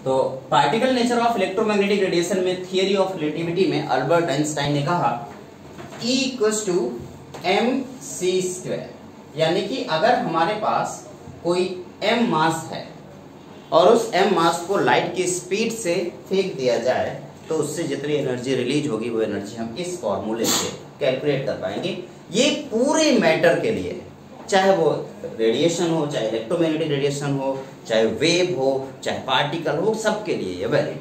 तो particle nature of electromagnetic radiation में theory of relativity में अल्बर्ट आइंस्टाइन ने कहा E = mc², यानी कि अगर हमारे पास कोई m मास है और उस m मास को लाइट की स्पीड से फेंक दिया जाए तो उससे जितनी एनर्जी रिलीज होगी वो एनर्जी हम इस फॉर्मूले से कैलकुलेट कर पाएंगे। ये पूरे मैटर के लिए, चाहे वो रेडिएशन हो, चाहे इलेक्ट्रोमैग्नेटिक रेडिएशन हो, चाहे वेव हो, चाहे पार्टिकल हो, सबके लिए ये वैलिड।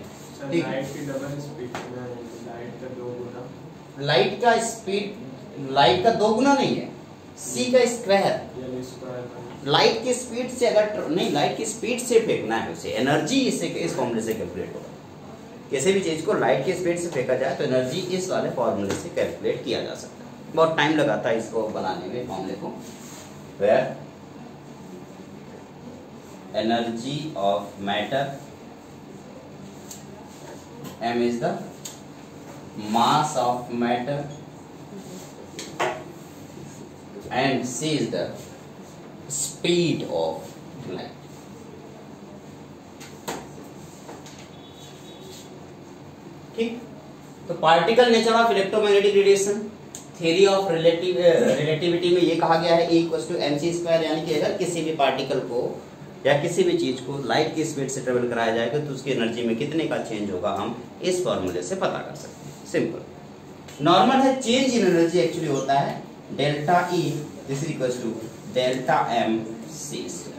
लाइट का स्पीड लाइट का 2 गुना नहीं है, c का स्क्वायर। लाइट की स्पीड से अगर नहीं, लाइट की स्पीड से फेंकना है उसे, एनर्जी इससे इस फॉर्मूले से कैलकुलेट होगा। किसी भी चीज को लाइट की स्पीड से फेंका जाए तो एनर्जी इस वाले फॉर्मूले से कैलकुलेट किया जा सकता है। बहुत टाइम लगाता है इसको बनाने में, फॉर्मूले को। where energy of matter m is the mass of matter and c is the speed of light। ठीक, तो particle nature of electromagnetic radiation, theory of relativity में ये कहा गया है E = mc², यानी कि अगर किसी भी पार्टिकल को या किसी भी चीज को लाइट की स्पीड से ट्रेवल कराया जाएगा तो उसकी एनर्जी में कितने का चेंज होगा हम इस फॉर्मूले से पता कर सकते हैं। सिंपल नॉर्मल है, चेंज इन एनर्जी एक्चुअली होता है ΔE Δmc²।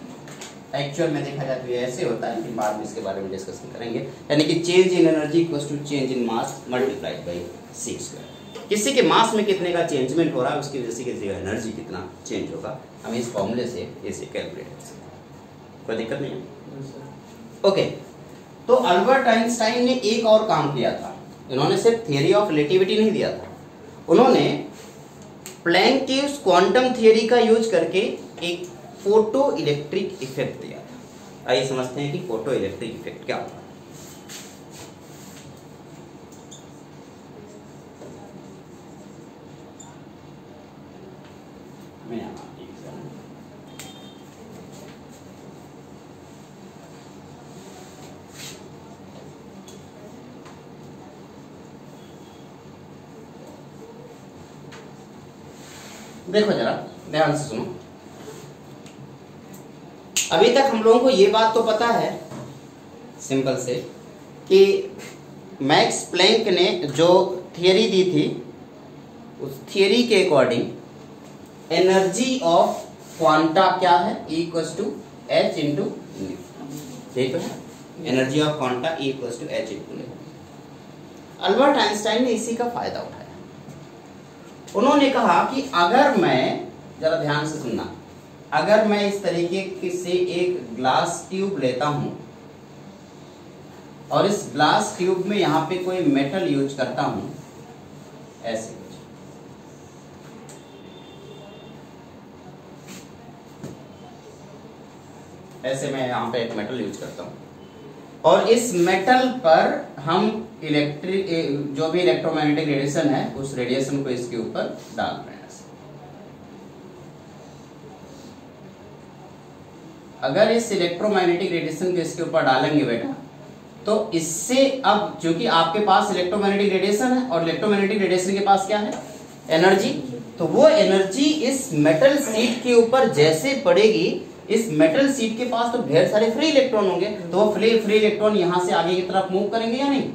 एक्चुअल में देखा जाए तो ये ऐसे होता है, लेकिन बाद में इसके बारे में डिस्कशन करेंगे। यानी कि change in energy = change in mass multiplied by c²। किसी के मास में कितने का चेंजमेंट हो रहा है उसकी वजह से किसी का एनर्जी कितना चेंज होगा, हम इस फॉर्मूले से इसे कैलकुलेट कर सकते हैं। कोई दिक्कत नहीं है। ओके, तो अल्बर्ट आइंस्टाइन ने एक और काम किया था। इन्होंने सिर्फ थियरी ऑफ रिलेटिविटी नहीं दिया था, उन्होंने प्लैंक की उस क्वांटम थियरी का यूज करके एक फोटो इलेक्ट्रिक इफेक्ट दिया था। आइए समझते हैं कि फोटो इलेक्ट्रिक इफेक्ट क्या होता है। देखो जरा ध्यान से सुनो। अभी तक हम लोगों को ये बात तो पता है सिंपल से कि मैक्स प्लैंक ने जो थियरी दी थी उस थियरी के अकॉर्डिंग एनर्जी ऑफ क्वांटा क्या है, E = h × न्यू। यही तो है, energy of quanta E = h × new. Albert Einstein ने इसी का फायदा उठाया। उन्होंने कहा कि अगर मैं, जरा ध्यान से सुनना, अगर मैं इस तरीके से एक ग्लास ट्यूब लेता हूं और इस ग्लास ट्यूब में यहां पे कोई मेटल यूज करता हूं, ऐसे कुछ, ऐसे मैं यहां पे एक मेटल यूज करता हूं और इस मेटल पर हम इलेक्ट्रिक जो भी इलेक्ट्रोमैग्नेटिक रेडिएशन है उस रेडिएशन को इसके ऊपर डाल रहे हैं। अगर इस इलेक्ट्रोमैग्नेटिक रेडिएशन को इसके ऊपर डालेंगे बेटा, तो इससे अब चूंकि आपके पास इलेक्ट्रोमैग्नेटिक रेडिएशन है और इलेक्ट्रोमैग्नेटिक रेडिएशन के पास क्या है, एनर्जी, तो वो एनर्जी इस मेटल शीट के ऊपर जैसे पड़ेगी, इस मेटल शीट के पास तो ढेर सारे फ्री इलेक्ट्रॉन होंगे, तो वो फ्री इलेक्ट्रॉन यहां से आगे की तरफ मूव करेंगे या नहीं?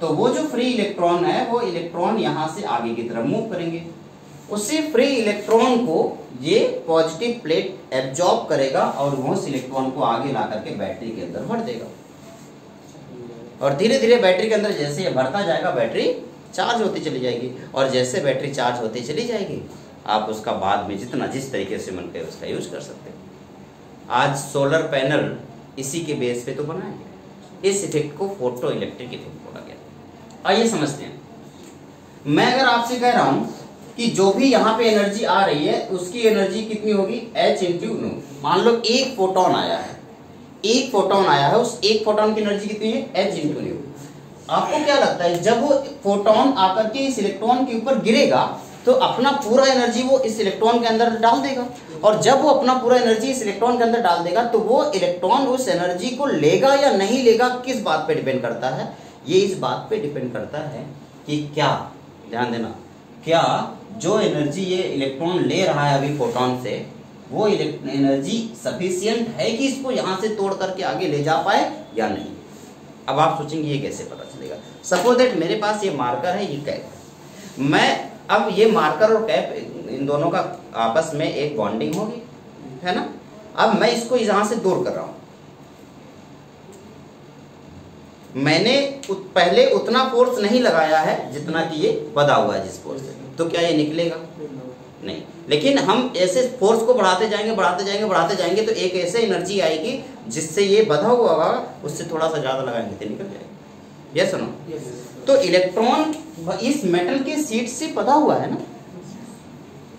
तो वो जो फ्री इलेक्ट्रॉन है वो इलेक्ट्रॉन यहां से आगे की तरफ मूव करेंगे। उसी फ्री इलेक्ट्रॉन को ये पॉजिटिव प्लेट एब्जॉर्ब करेगा और वो उस इलेक्ट्रॉन को आगे ला करके बैटरी के अंदर भर देगा और धीरे धीरे बैटरी के अंदर जैसे ये भरता जाएगा बैटरी चार्ज होती चली जाएगी और जैसे बैटरी चार्ज होती चली जाएगी आप उसका बाद में जितना जिस तरीके से मन करे उसका यूज कर सकते हो। आज सोलर पैनल इसी के बेस पे तो बनाएंगे। इस इफेक्ट को फोटो इलेक्ट्रिक इफेक्ट बोला गया। आइए समझते हैं। मैं अगर आपसे कह रहा हूं कि जो भी यहाँ पे एनर्जी आ रही है उसकी एनर्जी कितनी होगी, h × न्यू। मान लो एक फोटोन आया है, एक फोटोन आया है, उस एक फोटोन की एनर्जी कितनी है, h × न्यू। आपको क्या लगता है जब वो फोटोन आकर के इस इलेक्ट्रॉन के ऊपर गिरेगा तो अपना पूरा एनर्जी वो इस इलेक्ट्रॉन के अंदर डाल देगा और जब वो अपना पूरा एनर्जी इस इलेक्ट्रॉन के अंदर डाल देगा तो वो इलेक्ट्रॉन उस एनर्जी को लेगा या नहीं लेगा किस बात पे डिपेंड करता है? ये इस बात पे डिपेंड करता है कि क्या, ध्यान देना, क्या जो एनर्जी ये इलेक्ट्रॉन ले रहा है अभी फोटोन से, वो एनर्जी सफिशिएंट है कि इसको यहां से तोड़ करके आगे ले जा पाए या नहीं। अब आप सोचेंगे ये कैसे पता चलेगा? सपोज दैट मेरे पास ये मार्कर है, ये कैप, मैं अब ये मार्कर और कैप इन दोनों का आपस में एक बॉन्डिंग होगी, है ना? अब मैं इसको यहां से दूर कर रहा हूं, मैंने पहले उतना फोर्स नहीं लगाया है जितना कि ये बधा हुआ है जिस फोर्स से, तो क्या ये निकलेगा? नहीं। लेकिन हम ऐसे फोर्स को बढ़ाते जाएंगे बढ़ाते जाएंगे बढ़ाते जाएंगे तो एक ऐसे एनर्जी आएगी जिससे ये बधा हुआ होगा, उससे थोड़ा सा ज्यादा लगाएंगे तो निकल जाएगा। Yes no? तो इलेक्ट्रॉन इस मेटल के शीट से बधा हुआ है ना,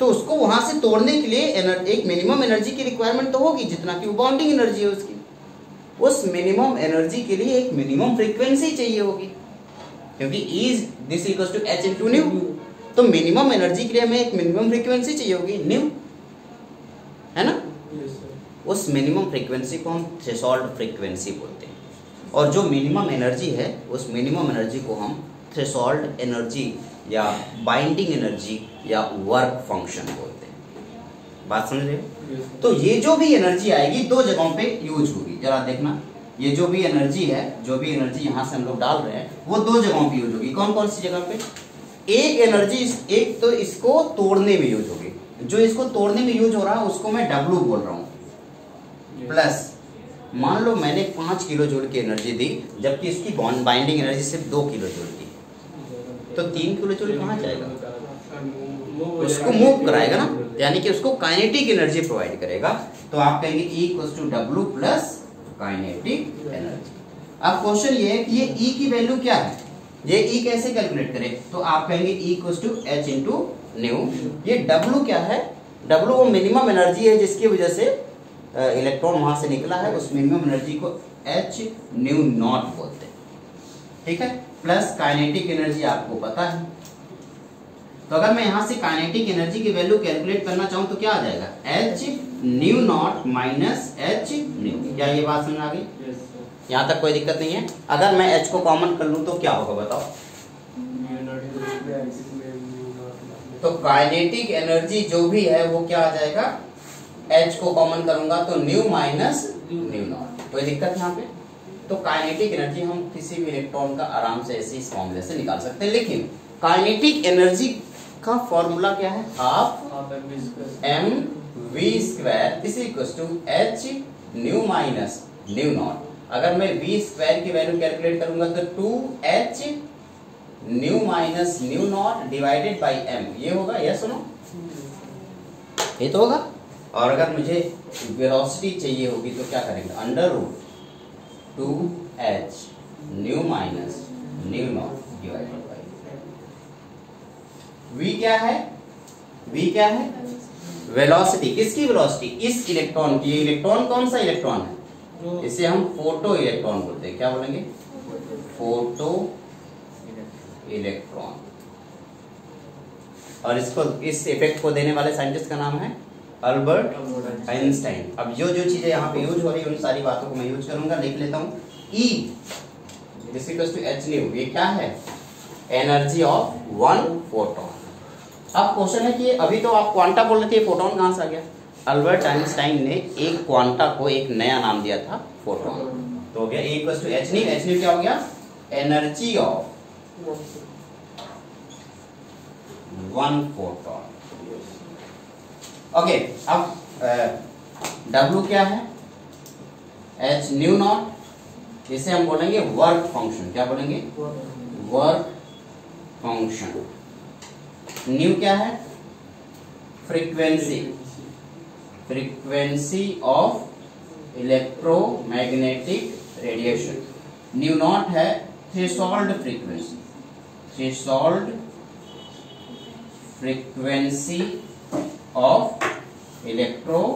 तो उसको वहां से तोड़ने के लिए एक मिनिमम एनर्जी की रिक्वायरमेंट तो होगी जितना कि वो बाउंडिंग एनर्जी है उसकी। उस मिनिमम एनर्जी के लिए एक मिनिमम फ्रीक्वेंसी चाहिए होगी, क्योंकि is this equals to H into nu, तो मिनिमम एनर्जी के लिए हमें एक मिनिमम फ्रीक्वेंसी चाहिए होगी न्यू, है ना? उस मिनिमम फ्रीक्वेंसी को हम थ्रेशोल्ड फ्रीक्वेंसी बोलते हैं, और जो मिनिमम एनर्जी है उस मिनिमम एनर्जी को हम थ्रेशोल्ड एनर्जी या बाइंडिंग एनर्जी या वर्क फंक्शन बोलते हैं। बात समझ रहे हो? तो ये जो भी एनर्जी आएगी दो जगहों पे यूज होगी। जरा देखना, ये जो भी एनर्जी है, जो भी एनर्जी यहाँ से हम लोग डाल रहे हैं वो दो जगहों पे यूज होगी। कौन कौन सी जगह पे? एक एनर्जी एक तो इसको तोड़ने में यूज होगी, जो इसको तोड़ने में यूज हो रहा है उसको मैं W बोल रहा हूँ, प्लस मान लो मैंने 5 किलो जूल की एनर्जी दी जबकि इसकी बाइंडिंग एनर्जी सिर्फ 2 किलो जूल की, तो 3 किलो जूल कहाँ जाएगा? उसको मूव कराएगा ना, यानी कि उसको काइनेटिक एनर्जी प्रोवाइड करेगा। तो आप कहेंगे E equals to W plus kinetic energy. अब क्वेश्चन ये है कि ये E की वैल्यू क्या है, ये E कैसे कैलकुलेट करें? तो आप कहेंगे E equals to H into nu. ये W क्या है? W वो मिनिमम एनर्जी है जिसकी वजह से इलेक्ट्रॉन वहां से निकला है, उस मिनिमम एनर्जी को H न्यू नॉट बोलते हैं, ठीक है? प्लस काइनेटिक एनर्जी आपको पता है, तो अगर मैं यहां से काइनेटिक एनर्जी की वैल्यू कैलकुलेट करना चाहूं तो क्या आ जाएगा? H nu naught minus H nu. क्या ये बात समझ आ गई? यहाँ तक कोई दिक्कत नहीं है? अगर मैं H को कॉमन कर लूं तो क्या होगा बताओ? तो काइनेटिक एनर्जी जो भी है वो क्या आ जाएगा? H को कॉमन करूंगा तो न्यू माइनस न्यू नॉट। कोई दिक्कत यहाँ पे? तो काइनेटिक एनर्जी हम किसी भी इलेक्ट्रॉन का आराम से ऐसे इस फॉर्मूले से निकाल सकते हैं, लेकिन काइनेटिक एनर्जी का फॉर्मूला क्या है? Half m v square this equals to H nu minus nu naught. अगर मैं v स्क्वायर की वैल्यू कैलकुलेट करूंगा तो 2H nu minus nu naught divided by m, ये होगा। यस सुनो, ये तो होगा। और अगर मुझे वेलोसिटी चाहिए होगी तो क्या करेंगे? Under root 2H nu minus nu naught divided by v क्या है? v क्या है? वेलोसिटी। किसकी वेलोसिटी? इस इलेक्ट्रॉन की। इलेक्ट्रॉन कौन सा इलेक्ट्रॉन है? इसे हम फोटो इलेक्ट्रॉन बोलते हैं। क्या बोलेंगे? Photo electron. और इसको, इस इफेक्ट को देने वाले साइंटिस्ट का नाम है अल्बर्ट आइंस्टाइन। अब जो जो चीजें यहाँ पे यूज हो रही है उन सारी बातों को मैं यूज करूंगा। लिख लेता हूँ E this equals to H nu. ये क्या है? Energy of one photon. अब क्वेश्चन है कि अभी तो आप क्वांटा बोल रहे थे, फोटोन कहां से आ गया? अल्बर्ट आइंस्टाइन ने एक क्वांटा को एक नया नाम दिया था फोटोन। तो हो गया E equals to H nu. H nu क्या हो गया? Energy of one photon. Okay, अब W क्या है? H nu naught. इसे हम बोलेंगे वर्क फंक्शन। क्या बोलेंगे? Work function. न्यू क्या है? Frequency. Frequency of electromagnetic radiation. Nu naught है threshold frequency. Threshold frequency of electromagnetic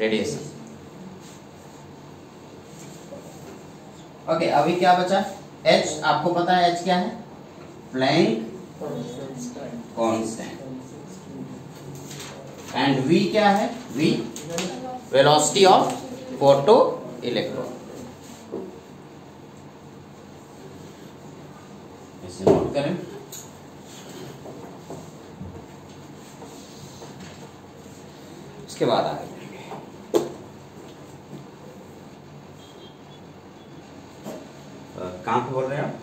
radiation. Okay, अभी क्या बचा? H आपको पता है H क्या है? Planck constant. एंड v क्या है, v velocity of photo electron. इसे नोट करें। इसके बाद आगे कहाँ पे बोल रहे हैं आप?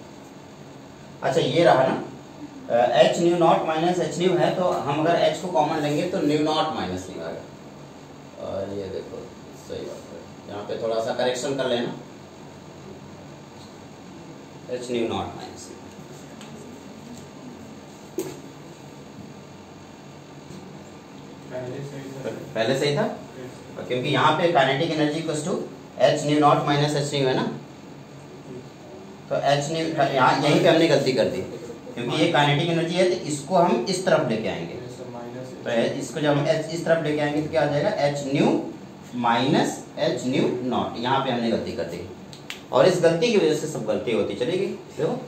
अच्छा ये रहा ना, H nu naught minus H nu है, तो हम अगर एच को कॉमन लेंगे तो न्यू नॉट माइनस न्यू आएगा। और ये देखो सही बात है, यहाँ पे थोड़ा सा करेक्शन कर लेना, एच न्यू नॉट माइनस पहले सही था, क्योंकि यहाँ पे kinetic energy equals to H nu naught minus H nu है ना, तो एच न्यू यहाँ यहीं पे हमने गलती कर दी, क्योंकि ये काइनेटिक एनर्जी है तो इसको हम इस तरफ लेके आएंगे, तो इसको जब हम एच इस तरफ लेके आएंगे तो क्या आ जाएगा, h nu minus H nu not. यहाँ पे हमने गलती कर दी और इस गलती की वजह से सब गलती होती चलेगी। देखो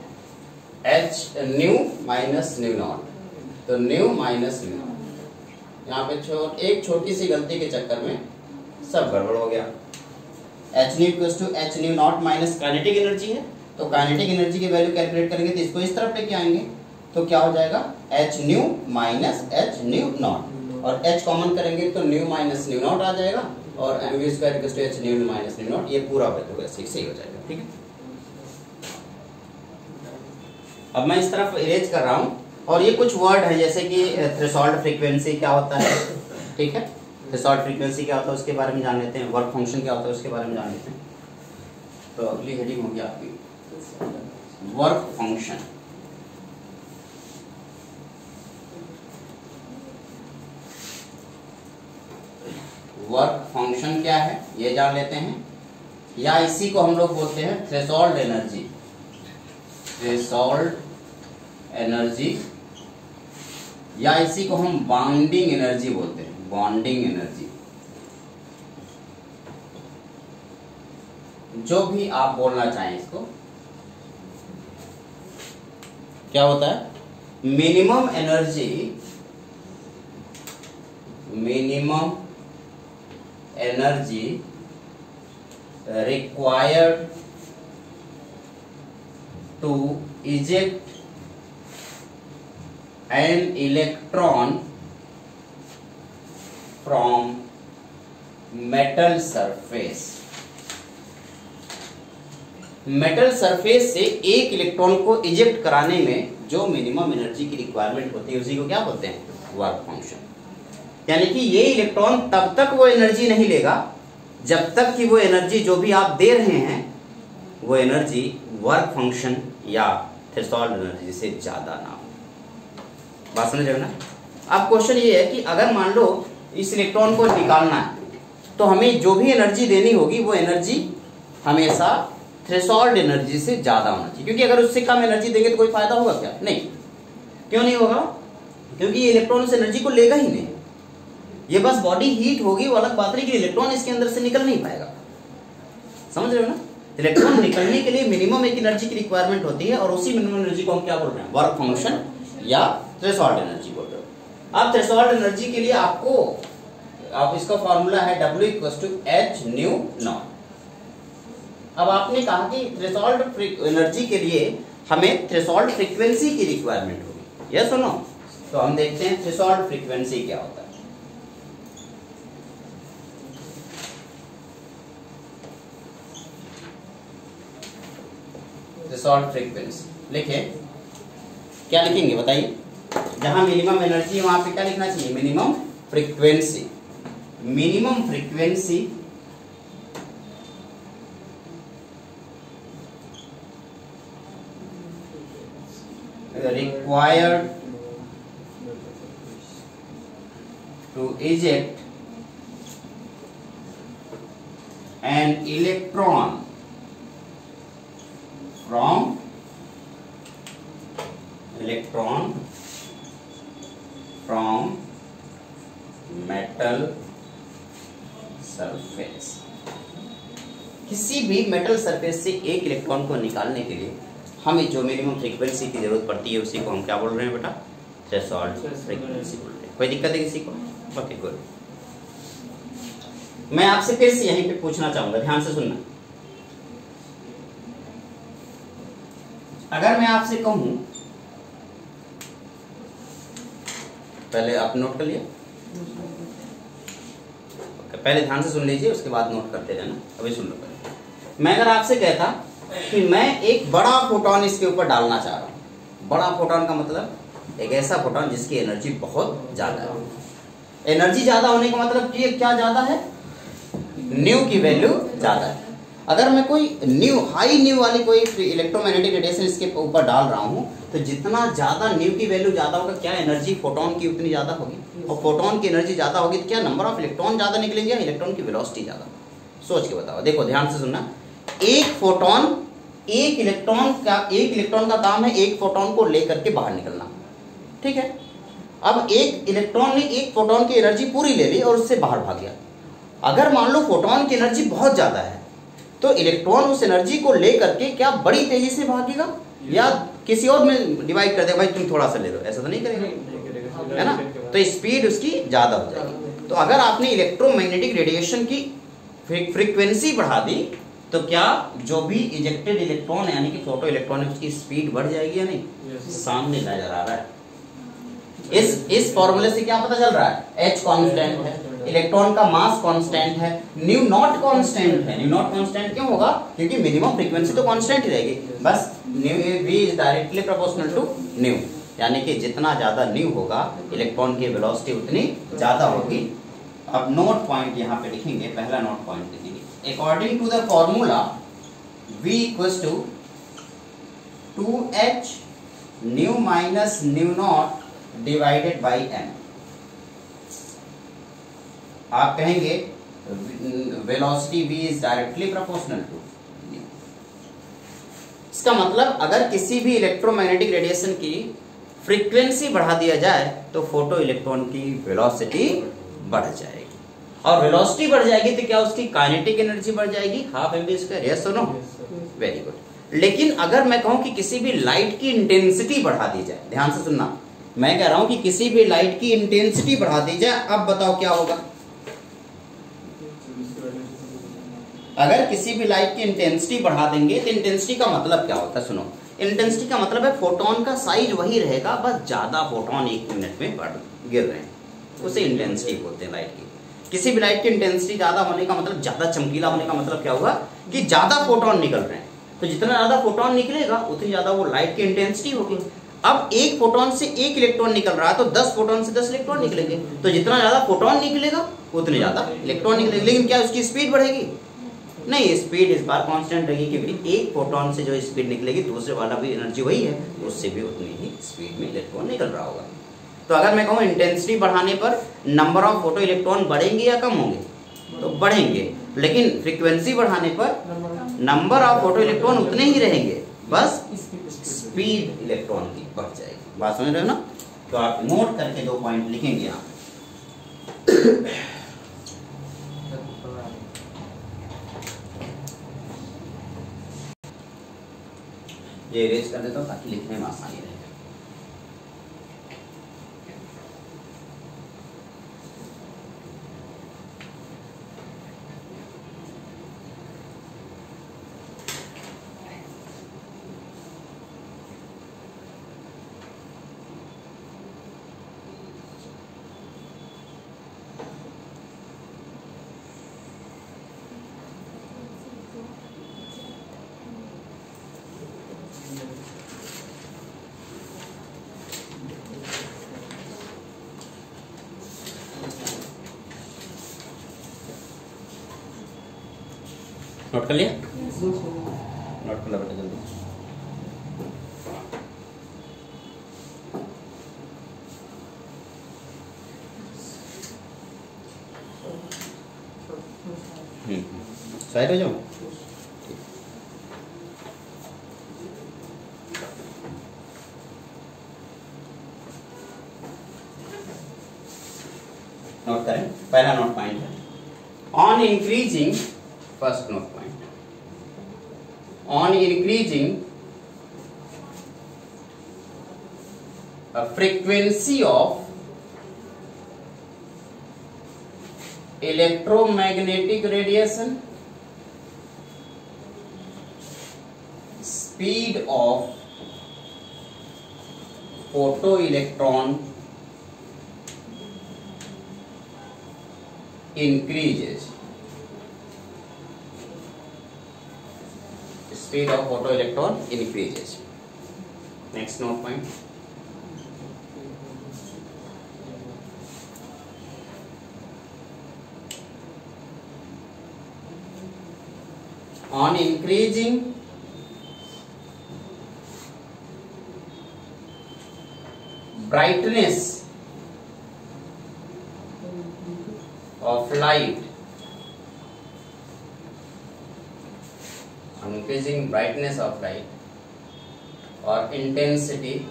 H nu minus nu not, तो न्यू माइनस न्यू नॉट, यहाँ पे एक छोटी सी गलती के चक्कर में सब गड़बड़ हो गया। H nu equals to H nu naught minus kinetic energy है, तो काइनेटिक एनर्जी की वैल्यू कैलकुलेट करेंगे तो इसको इस तरफ लेके आएंगे, तो क्या हो जाएगा, h nu minus H nu naught, और एच कॉमन करेंगे तो न्यू माइनस न्यू नॉट आ जाएगा, और mv square equals to H nu minus nu naught, ये पूरा वैल्यू सही हो जाएगा। ठीक है, अब मैं इस तरफ इरेज कर रहा हूँ, और ये कुछ वर्ड है जैसे कि थ्रेशोल्ड फ्रीक्वेंसी क्या होता है, ठीक है, थ्रेशोल्ड फ्रीक्वेंसी क्या होता है उसके बारे में जान लेते हैं, वर्क फंक्शन क्या होता है उसके बारे में जान लेते हैं। तो अगली हेडिंग होगी आपकी वर्क फंक्शन। वर्क फंक्शन क्या है ये जान लेते हैं, या इसी को हम लोग बोलते हैं थ्रेशोल्ड एनर्जी, थ्रेशोल्ड एनर्जी, या इसी को हम बॉन्डिंग एनर्जी बोलते हैं, बॉन्डिंग एनर्जी, जो भी आप बोलना चाहें इसको। क्या होता है, minimum energy, minimum energy required to eject an electron from metal surface। Metal surface से एक इलेक्ट्रॉन को इजेक्ट कराने में जो मिनिमम एनर्जी की रिक्वायरमेंट होती है उसी को क्या बोलते हैं, वर्क फंक्शन। यानी कि ये इलेक्ट्रॉन तब तक वो एनर्जी नहीं लेगा जब तक कि वो एनर्जी जो भी आप दे रहे हैं वो एनर्जी वर्क फंक्शन या थ्रेशोल्ड एनर्जी से ज्यादा ना हो। बात समझ रहे हो ना। अब क्वेश्चन ये है कि अगर मान लो इस इलेक्ट्रॉन को निकालना है तो हमें जो भी एनर्जी देनी होगी वो एनर्जी हमेशा थ्रेशोल्ड एनर्जी से ज्यादा होना चाहिए, क्योंकि अगर उससे कम एनर्जी देंगे तो कोई फायदा होगा क्या, नहीं। क्यों नहीं होगा, क्योंकि ये इलेक्ट्रॉन उस एनर्जी को लेगा ही नहीं, ये बस बॉडी हीट होगी, वो अलग बात नहीं कि इलेक्ट्रॉन इसके अंदर से निकल नहीं पाएगा। समझ रहे हो ना। इलेक्ट्रॉन निकलने के लिए मिनिमम एक एनर्जी की रिक्वायरमेंट होती है, और उसी मिनिमम एनर्जी को हम क्या बोल रहे हैं, वर्क फंक्शन या थ्रेशोल्ड एनर्जी बोल रहे हो। अब थ्रेशोल्ड एनर्जी के लिए आपको, आप इसका फॉर्मूला है W equals to H nu naught. अब आपने कहा कि थ्रेशोल्ड एनर्जी के लिए हमें थ्रेशोल्ड फ्रीक्वेंसी की रिक्वायरमेंट होगी, यस और नो। तो हम देखते हैं थ्रेशोल्ड फ्रीक्वेंसी क्या होता है। थ्रेशोल्ड फ्रीक्वेंसी लिखे, क्या लिखेंगे बताइए। जहां मिनिमम एनर्जी है वहां पे क्या लिखना चाहिए, minimum frequency. Minimum frequency required to eject an electron from metal surface। किसी भी मेटल सरफेस से एक इलेक्ट्रॉन को निकालने के लिए हमें जो मिनिमम फ्रीक्वेंसी की जरूरत पड़ती है उसी को हम क्या बोल रहे हैं बेटा, थ्रेशोल्ड फ्रीक्वेंसी बोल रहे हैं। कोई दिक्कत है किसी को, ओके गुड। मैं आपसे फिर से यहीं पे पूछना चाहूंगा, ध्यान से सुनना। अगर मैं आपसे कहूं, पहले आप नोट कर लिए, पहले ध्यान से सुन लीजिए, उसके बाद नोट करते रहना। अभी सुन लो पहले। मैं अगर आपसे कहता कि मैं एक बड़ा फोटोन इसके ऊपर डालना चाह रहा हूं, बड़ा फोटोन का मतलब एक ऐसा फोटोन जिसकी एनर्जी बहुत ज्यादा है। एनर्जी ज्यादा होने का मतलब कि क्या ज्यादा है, न्यू की वैल्यू ज्यादा है। अगर मैं कोई न्यू, हाई न्यू वाली कोई इलेक्ट्रोमैग्नेटिक रेडिएशन इसके ऊपर डाल रहा हूं, तो जितना ज्यादा न्यू की वैल्यू ज्यादा होगा, क्या एनर्जी फोटोन की उतनी ज्यादा होगी, और फोटोन की एनर्जी ज्यादा होगी तो क्या नंबर ऑफ इलेक्ट्रॉन ज्यादा निकलेंगे या इलेक्ट्रॉन की वेलोसिटी ज्यादा। सोच के बताओ, देखो ध्यान से सुनना। एक फोटोन, एक इलेक्ट्रॉन का काम है एक फोटोन को लेकर के बाहर निकलना, ठीक है। अब एक इलेक्ट्रॉन ने एक फोटोन की एनर्जी पूरी ले ली और उससे बाहर भाग गया। अगर मान लो फोटोन की एनर्जी बहुत ज्यादा है, तो इलेक्ट्रॉन उस एनर्जी को लेकर के क्या बड़ी तेजी से भागेगा या किसी और में डिवाइड कर देगा, भाई तुम थोड़ा सा ले लो, ऐसा तो नहीं करेगा, है ना। तो स्पीड उसकी ज्यादा हो जाएगी। तो अगर आपने इलेक्ट्रोमैग्नेटिक रेडिएशन की फ्रीक्वेंसी बढ़ा दी, तो क्या जो भी इजेक्टेड इलेक्ट्रॉन यानी कि फोटो इलेक्ट्रॉन है उसकी स्पीड बढ़ जाएगी या नहीं? सामने नजर आ रहा है। इस फॉर्मूले से क्या पता चल रहा है, एच कांस्टेंट है, इलेक्ट्रॉन का मास कांस्टेंट है, न्यू नॉट कांस्टेंट है। न्यू नॉट कांस्टेंट क्यों होगा, क्योंकि मिनिमम फ्रीक्वेंसी तो कांस्टेंट ही रहेगी, बस nu v is directly proportional to nu, यानी कि जितना ज्यादा न्यू होगा इलेक्ट्रॉन की वेलोसिटी उतनी ज्यादा होगी। अब नोट पॉइंट यहाँ पे लिखेंगे, पहला नोट पॉइंट लिखेंगे, according to the formula V equals to 2h nu minus nu naught divided by m। आप कहेंगे velocity v is directly proportional to. इसका मतलब अगर किसी भी इलेक्ट्रोमैग्नेटिक रेडिएशन की फ्रीक्वेंसी बढ़ा दिया जाए तो फोटो इलेक्ट्रॉन की वेलोसिटी बढ़ जाएगी, और वेलोसिटी बढ़ जाएगी तो क्या उसकी काइनेटिक एनर्जी बढ़ जाएगी, हाफ mv स्क्वायर, यस और नो, वेरी गुड। लेकिन अगर मैं कहूं कि किसी भी लाइट की इंटेंसिटी बढ़ा दी जाए, ध्यान से सुनना, मैं कह रहा हूं कि किसी भी लाइट की इंटेंसिटी बढ़ा दी जाए, अब बताओ क्या होगा। अगर किसी भी लाइट की इंटेंसिटी बढ़ा देंगे तो इंटेंसिटी का मतलब क्या होता है, सुनो। इंटेंसिटी का मतलब है फोटोन का साइज वही रहेगा, बस ज्यादा फोटोन एक मिनट में गिर रहे हैं, उसे इंटेंसिटी बोलते हैं लाइट की। किसी भी लाइट की इंटेंसिटी ज्यादा होने का मतलब, ज्यादा चमकीला होने का मतलब क्या हुआ कि ज्यादा फोटोन निकल रहे हैं, तो जितना ज्यादा फोटोन निकलेगा उतनी ज्यादा वो लाइट की इंटेंसिटी होगी। अब एक फोटोन से एक इलेक्ट्रॉन निकल रहा है तो 10 फोटोन से 10 इलेक्ट्रॉन निकलेंगे, तो जितना ज्यादा फोटोन निकलेगा उतने ज्यादा इलेक्ट्रॉन निकलेंगे। लेकिन क्या उसकी स्पीड बढ़ेगी? नहीं, स्पीड इस बार कांस्टेंट रहेगी, क्योंकि एक फोटोन से जो स्पीड निकलेगी दूसरे वाला भी एनर्जी वही है, उससे भी उतनी ही स्पीड में इलेक्ट्रॉन निकल रहा होगा। तो अगर मैं कहूँ इंटेंसिटी बढ़ाने पर नंबर ऑफ फोटो इलेक्ट्रॉन बढ़ेंगे या कम होंगे, तो बढ़ेंगे, लेकिन फ्रीक्वेंसी बढ़ाने पर नंबर ऑफ फोटो इलेक्ट्रॉन उतने ही रहेंगे, बस स्पीड इलेक्ट्रॉन की बढ़ जाएगी। बात समझ रहे हो ना? तो आप नोट करके 2 पॉइंट लिखेंगे यहाँ। ये इरेज कर देता हूँ ताकि लिखने में आसानी रहे। नोट कर लिया? नोट कर लो बेटा जल्दी। साइड हो जाओ। नोट करें, पहला नोट पॉइंट है, on increasing, first note point, on increasing a frequency of electromagnetic radiation, speed of photoelectron increases. Speed of photoelectron increases. Next note point. On increasing brightness of light, on increasing brightness of light or intensity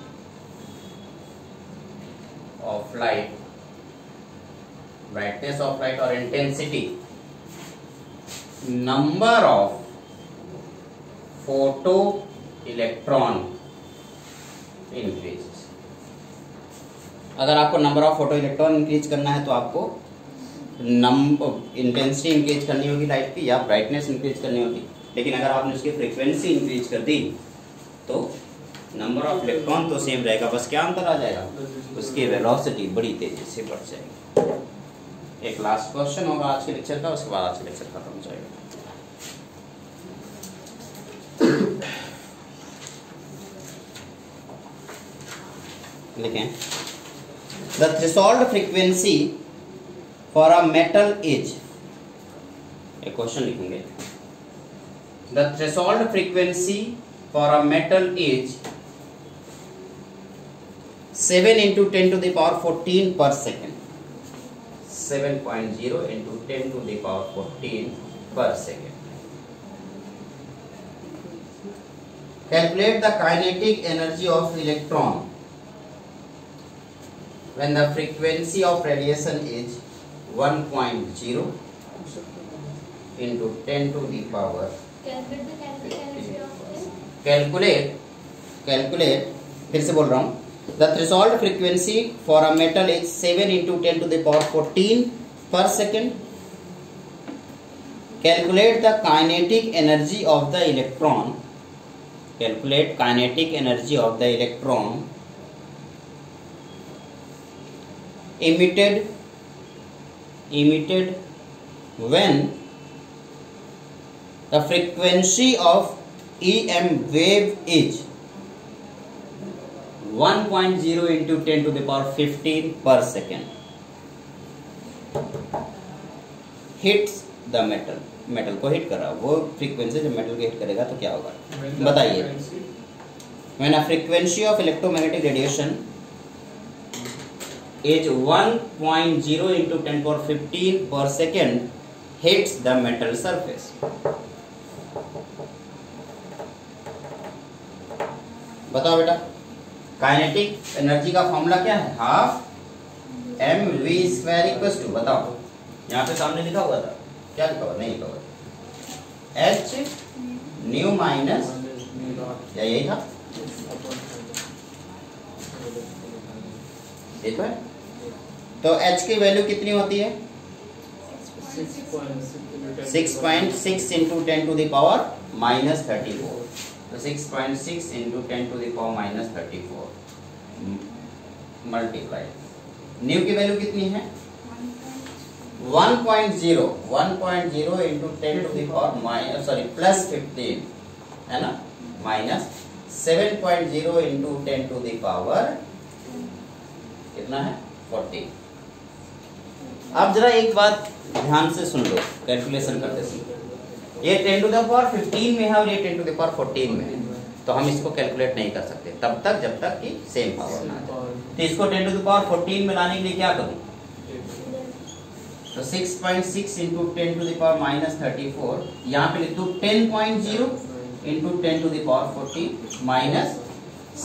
of light, brightness of light or intensity, number of photo electron increase. अगर आपको number of photo electron increase करना है तो आपको number intensity increase करनी होगी light की या ब्राइटनेस इंक्रीज करनी होगी। लेकिन अगर आपने उसकी फ्रीक्वेंसी इंक्रीज कर दी तो नंबर ऑफ इलेक्ट्रॉन तो सेम रहेगा, बस क्या अंतर आ जाएगा, उसकी वेलोसिटी बड़ी तेजी से बढ़ जाएगी। एक लास्ट क्वेश्चन होगा आज के लेक्चर का, उसके बाद आज का लेक्चर खत्म हो जाएगा। लिखें, the threshold frequency for a metal is, एक क्वेश्चन लिखेंगे, the threshold frequency for a metal is 7 into 10 to the power 14 per second, 7.0 into 10 to the power 14 per second. Calculate the kinetic energy of electron when the frequency of radiation is 1.0 into 10 to the power. Calculate, फिर से बोल रहा हूँ, the threshold frequency for a metal is 7 into 10 to the power 14 per second. Calculate the kinetic energy of the electron. Calculate kinetic energy of the electron emitted when the frequency of EM wave is 1.0 into 10 to the power 15 per second hits the metal. Metal को hit कर रहा है, वो frequency जब metal को hit करेगा तो क्या होगा बताइए। When a frequency of electromagnetic radiation is 1.0 into 10 power 15 per second hits the metal surface. बताओ बेटा, काइनेटिक एनर्जी का फॉर्मूला क्या है, half m v square equals to, बताओ यहाँ पे सामने लिखा हुआ था, क्या लिखा हुआ, नहीं लिखा हुआ, एच न्यू माइनस, या यही था, ठीक है। तो एच की वैल्यू कितनी होती है, 6.6 into 10 to the power minus 34, तो 6.6 into 10 to the power minus 34 multiply, nu की वैल्यू कितनी है 1.0 into 10 to the power minus plus 15 है ना, minus 7.0 into 10 to the power कितना है 40। अब जरा एक बात ध्यान से सुन लो, कैलकुलेशन करते समय, ये 10 टू द पावर 15 में है और ये 10 टू द पावर 14 में है, तो हम इसको कैलकुलेट नहीं कर सकते तब तक जब तक कि सेम पावर ना आए। तो इसको 10 टू द पावर 14 में लाने के लिए क्या करूं, तो 6.6 into 10 to the power minus 34, यहाँ पे लिख दूं 10.0 into 10 to the power 14 minus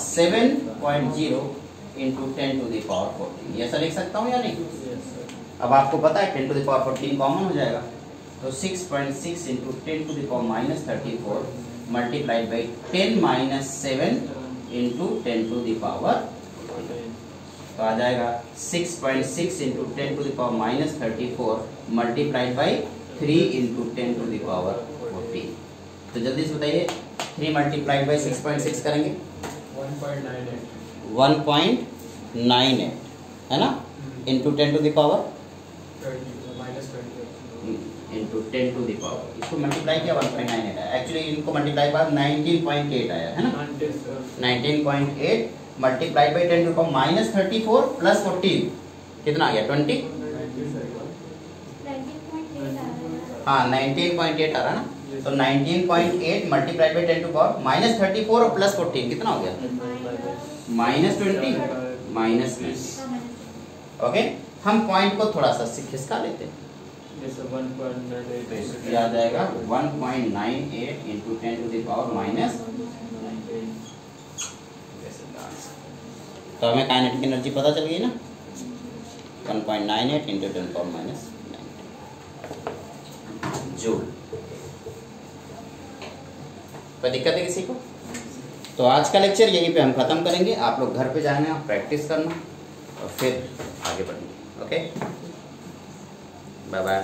7.0 into 10 to the power 14, ये ऐसा लिख सकता हूँ या नहीं। अब आपको पता है 10 टू द पावर 14 कॉमन हो जाएगा, तो 6.6 into 10 to the power minus 34 multiplied by 10 minus 7 into 10 to the power, तो आ जाएगा 6.6 into 10 to the power minus 34 multiplied by 3 into 10 to the power 14। तो जल्दी से बताइए 3 मल्टीप्लाइड बाई 6.6 करेंगे 1.98 है ना, into 10 to the power into 10 to the power, इसको मल्टीप्लाई किया 1.98 आया। एक्चुअली इनको मल्टीप्लाई बाद 19.8 आया है ना, 19.8 multiply by 10 to power minus 34 plus 14 कितना आ गया 20, हाँ 19.8 आ रहा ना, तो 19.8 multiply by 10 to power minus 34 और प्लस 14 कितना हो गया माइनस 20 माइनस 20। ओके, हम पॉइंट को थोड़ा सा खिसका लेते हैं, आ जाएगा 1.98 into 10 to the power minus, तो हमें काइनेटिक एनर्जी पता चल गई ना, 1.98 इंटू 10 पावर माइनस जूल। कोई दिक्कत है किसी को? तो आज का लेक्चर यहीं पे हम खत्म करेंगे, आप लोग घर पे जाना, प्रैक्टिस करना और फिर आगे बढ़ना। Okay, bye bye.